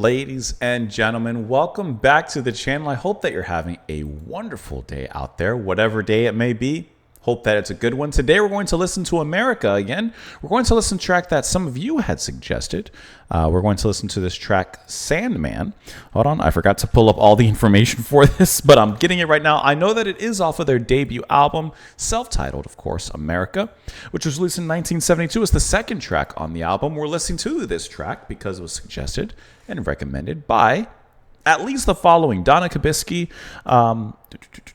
Ladies and gentlemen, welcome back to the channel. I hope that you're having a wonderful day out there, whatever day it may be. Hope that it's a good one. Today we're going to listen to America again. We're going to listen to a track that some of you had suggested. We're going to listen to this track, Sandman. Hold on, I forgot to pull up all the information for this, but I'm getting it right now. I know that it is off of their debut album, self-titled, of course, America, which was released in 1972. It's the second track on the album. We're listening to this track because it was suggested and recommended by at least the following: Donna Kabisky,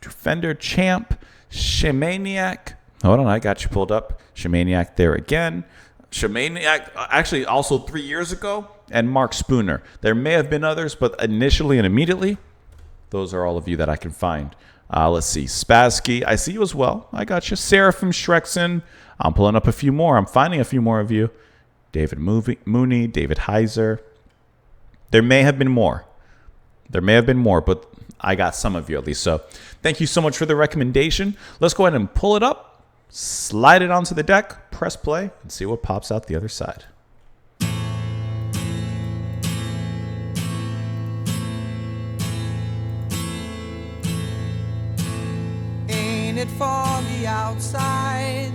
Fender Champ, Shamaniac. Hold on, I got you pulled up. Shamaniac there again. Shamaniac, actually, also 3 years ago, and Mark Spooner. There may have been others, but initially and immediately, those are all of you that I can find. Let's see. Spassky, I see you as well. I got you. Seraphim Shrexen. I'm pulling up a few more. I'm finding a few more of you. David Mooney, David Heiser. There may have been more. But I got some of you at least. So thank you so much for the recommendation. Let's go ahead and pull it up, slide it onto the deck, press play, and see what pops out the other side. Ain't it foggy outside?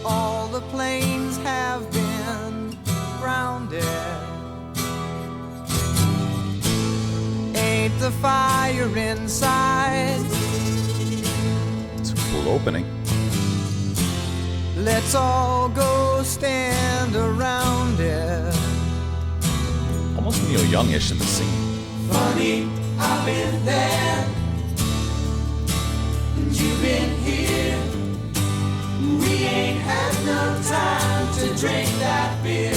All the planes have been grounded. Ain't the fire inside? It's a cool opening. Let's all go stand around it. Almost Neil Youngish in the scene. Funny, I've been there, and you've been here. We ain't had no time to drink that beer.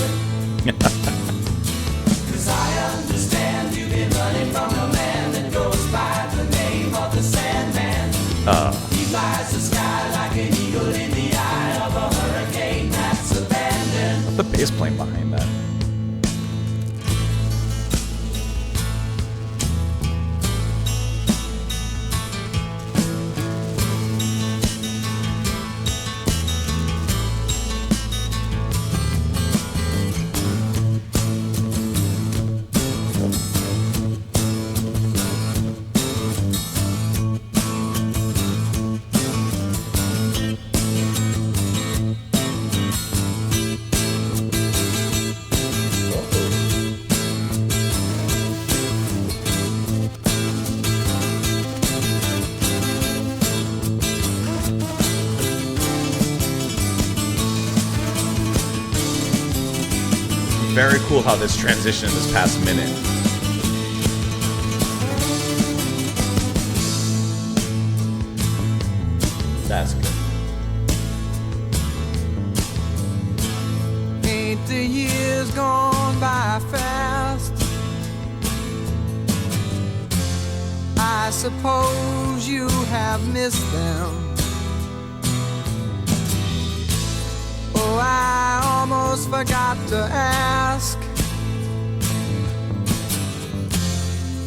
Cause I understand you've been running from a man that goes by the name of the Sandman. He flies the sky like an eagle in the eye of a hurricane that's abandoned. The bass playing behind that. Very cool how this transitioned this past minute. That's good. Ain't the years gone by fast? I suppose you have missed them. Oh, I almost forgot to ask.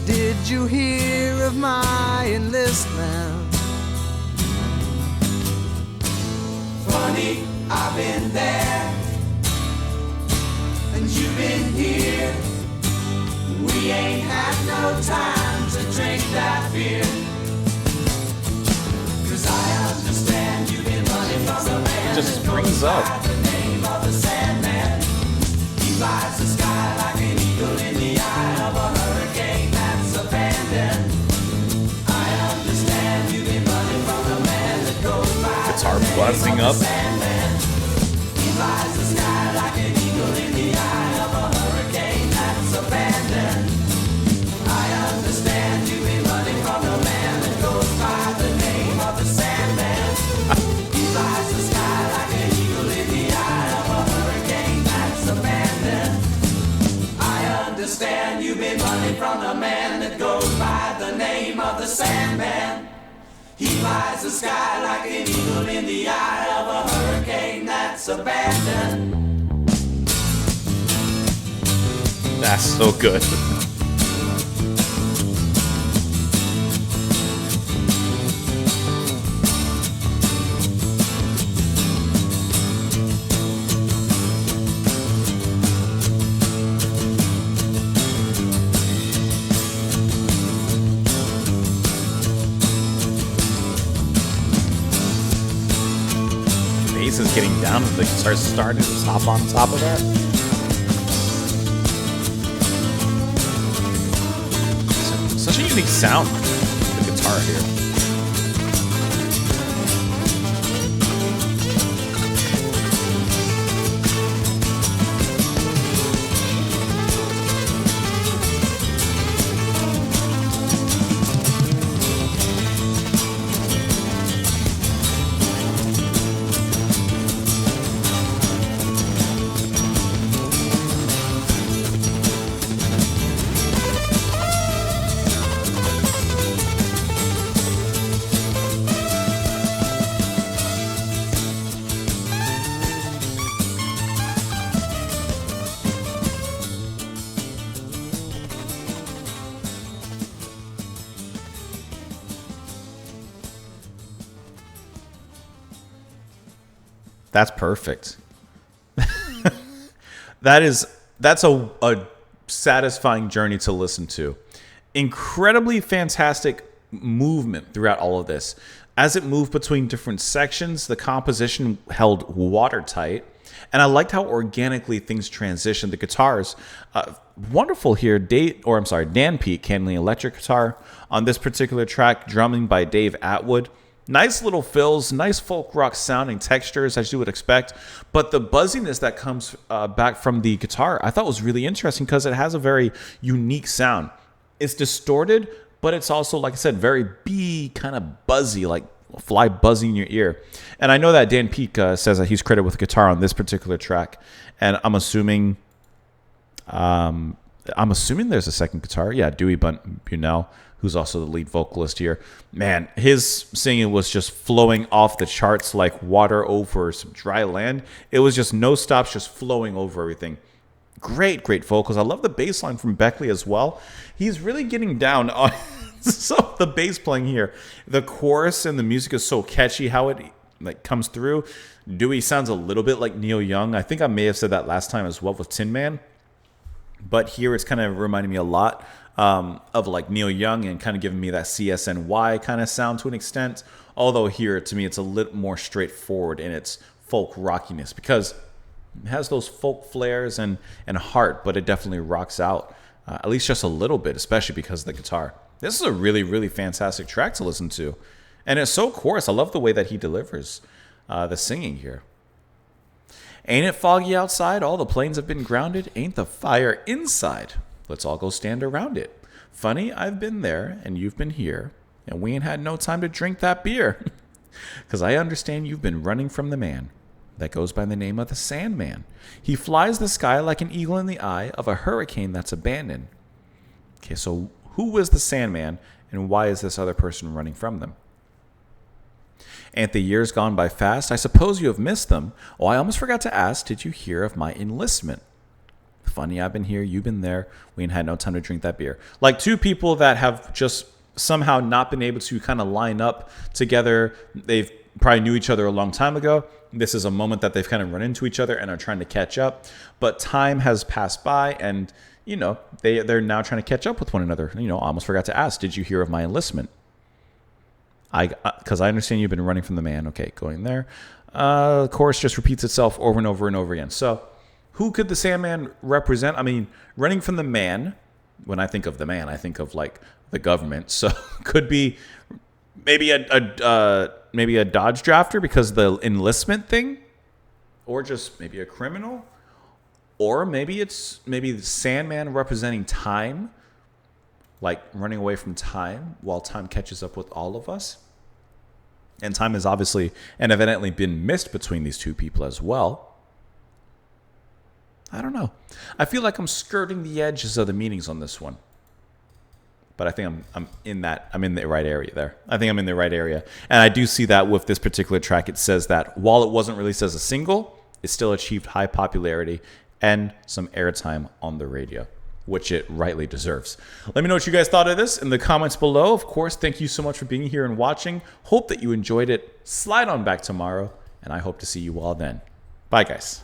Did you hear of my enlistment? Funny, I've been there, and you've been here. We ain't had no time to drink that beer. Cause I understand you've been running from the man. It just brings up. The Sandman, he flies the sky like an eagle in the eye of a hurricane that's abandoned. I understand you've been running from the man that goes by. Guitar buzzing up. Sandman, he flies the sky like an eagle in the eye of a hurricane that's abandoned. I understand you've been running from the man that goes by the name of the Sandman. He flies the sky like an eagle in the eye of a hurricane that's abandoned. I understand you've been running from the man that goes by the name of the Sandman. He flies the sky like an eagle in the eye of a hurricane that's abandoned. That's so good. getting down and the guitar starting to hop on top of that. Such a unique sound, the guitar here. That's perfect. That's a satisfying journey to listen to. Incredibly fantastic movement throughout all of this. As it moved between different sections, the composition held watertight, and I liked how organically things transitioned. The guitars, wonderful here. Dan Peake handling electric guitar on this particular track, drumming by Dave Atwood. Nice little fills, nice folk rock sounding textures as you would expect, but the buzziness that comes back from the guitar I thought was really interesting because it has a very unique sound. It's distorted, but it's also, like I said, very B kind of buzzy, like a fly buzzing in your ear. And I know that Dan Peake says that he's credited with the guitar on this particular track, and I'm assuming there's a second guitar. Yeah, Dewey Bunnell, who's also the lead vocalist here. Man, his singing was just flowing off the charts like water over some dry land. It was just no stops, just flowing over everything. Great vocals. I love the bass line from Beckley as well. He's really getting down on some of the bass playing here. The chorus and the music is so catchy how it comes through. Dewey sounds a little bit like Neil Young. I think I may have said that last time as well with Tin Man. But here it's kind of reminding me a lot of like Neil Young and kind of giving me that CSNY kind of sound to an extent. Although here, to me, it's a little more straightforward in its folk rockiness because it has those folk flares and heart, but it definitely rocks out, at least just a little bit, especially because of the guitar. This is a really, really fantastic track to listen to. And it's so coarse. I love the way that he delivers the singing here. Ain't it foggy outside? All the planes have been grounded. Ain't the fire inside? Let's all go stand around it. Funny, I've been there and you've been here, and we ain't had no time to drink that beer. 'Cause I understand you've been running from the man that goes by the name of the Sandman. He flies the sky like an eagle in the eye of a hurricane that's abandoned. Okay, so who was the Sandman, and why is this other person running from them? Ain't the years gone by fast? I suppose you have missed them. Oh, I almost forgot to ask, did you hear of my enlistment? Funny, I've been here, you've been there. We ain't had no time to drink that beer. Like two people that have just somehow not been able to kind of line up together. They've probably knew each other a long time ago. This is a moment that they've kind of run into each other and are trying to catch up. But time has passed by, and they're now trying to catch up with one another. I almost forgot to ask, did you hear of my enlistment? Because I understand you've been running from the man. Okay, going there. The chorus just repeats itself over and over and over again. So who could the Sandman represent? I mean, running from the man, when I think of the man, I think of like the government. So could be maybe a Dodge drafter because the enlistment thing, or just maybe a criminal, or maybe the Sandman representing time, like running away from time while time catches up with all of us. And time has obviously and evidently been missed between these two people as well. I don't know. I feel like I'm skirting the edges of the meanings on this one. But I think I'm in the right area there. I think I'm in the right area. And I do see that with this particular track. It says that while it wasn't released as a single, it still achieved high popularity and some airtime on the radio, which it rightly deserves. Let me know what you guys thought of this in the comments below. Of course, thank you so much for being here and watching. Hope that you enjoyed it. Slide on back tomorrow, and I hope to see you all then. Bye, guys.